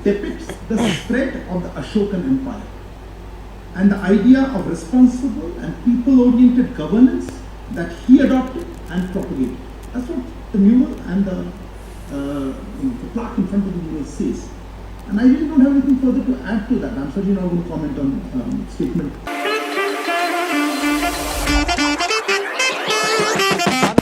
depicts the spread of the Ashokan Empire and the idea of responsible and people-oriented governance that he adopted and propagated. That's what the mural and the plaque in front of the mural says. And I really don't have anything further to add to that. I'm certainly not going to comment on statement.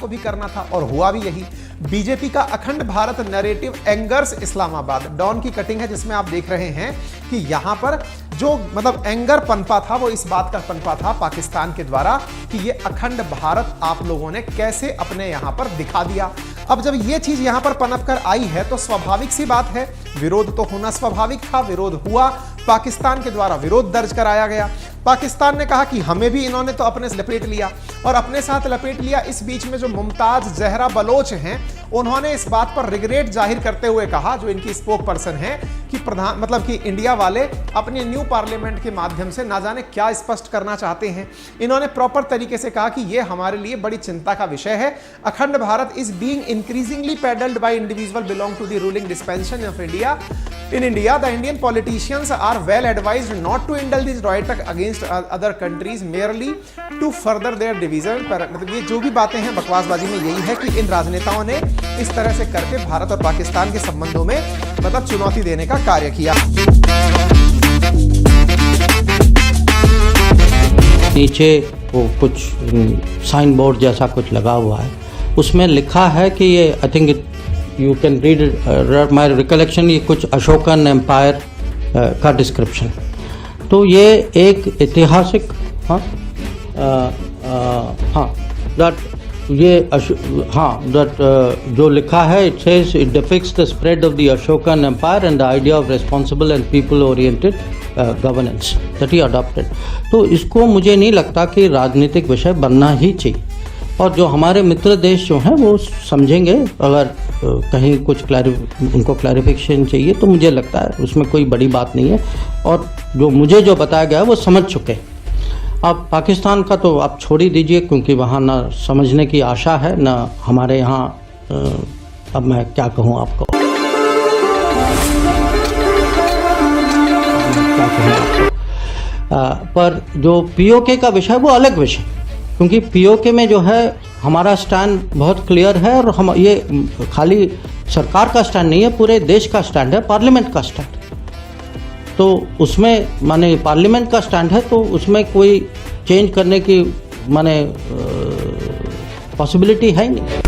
को भी करना था और हुआ भी यही। BJP का Akhand Bharat narrative angers Islamabad Dawn की कटिंग है, जिसमें आप देख रहे हैं कि यहां पर जो मतलब एंगर पनपा था वो इस बात का पनपा था पाकिस्तान के द्वारा कि ये अखंड भारत आप लोगों ने कैसे अपने यहां पर दिखा दिया। अब जब ये चीज यहां पर पनप कर आई है तो स्वाभाविक सी बात है, विरोध तो होना स्वाभाविक था, विरोध हुआ, पाकिस्तान के द्वारा विरोध दर्ज कराया गया। पाकिस्तान ने कहा कि हमें भी इन्होंने तो अपने लपेट लिया और अपने साथ लपेट लिया। इस बीच में जो मुमताज जहरा बलोच हैं उन्होंने इस बात पर रिग्रेट जाहिर करते हुए कहा, जो इनकी स्पोक पर्सन है, कि प्रधान मतलब कि इंडिया वाले अपने न्यू पार्लियामेंट के माध्यम से ना जाने क्या स्पष्ट करना चाहते हैं। इन्होंने प्रॉपर तरीके से कहा कि यह हमारे लिए बड़ी चिंता का विषय है। Akhand Bharat is being increasingly peddled by individual belong to the ruling dispensation of India. In India, the Indian politicians are well advised not to indulge this rhetoric against other countries merely to further their division। मतलब ये जो भी बातें हैं बकवासबाजी में यही है कि इन राजनेताओं ने इस तरह से करके भारत और पाकिस्तान के संबंधों में मतलब चुनौती देने का कार्य किया। नीचे वो कुछ साइन बोर्ड जैसा कुछ लगा हुआ है, उसमें लिखा है कि ये I think you can read my recollection, ये कुछ अशोकन एम्पायर का डिस्क्रिप्शन। तो ये एक ऐतिहासिक जो लिखा है, it says it depicts the spread of the Ashokan empire and the idea of responsible and people oriented governance that he adopted. तो इसको मुझे नहीं लगता कि राजनीतिक विषय बनना ही चाहिए, और जो हमारे मित्र देश जो हैं वो समझेंगे। अगर कहीं कुछ उनको क्लैरिफिकेशन चाहिए तो मुझे लगता है उसमें कोई बड़ी बात नहीं है, और जो मुझे जो बताया गया है वो समझ चुके। अब पाकिस्तान का तो आप छोड़ ही दीजिए, क्योंकि वहाँ ना समझने की आशा है ना हमारे यहाँ। अब मैं क्या कहूँ आपको, पर जो पीओके का विषय वो अलग विषय, क्योंकि पीओके में जो है हमारा स्टैंड बहुत क्लियर है, और हम ये खाली सरकार का स्टैंड नहीं है, पूरे देश का स्टैंड है, पार्लियामेंट का स्टैंड। तो उसमें माने पार्लियामेंट का स्टैंड है, तो उसमें कोई चेंज करने की माने पॉसिबिलिटी है ही नहीं।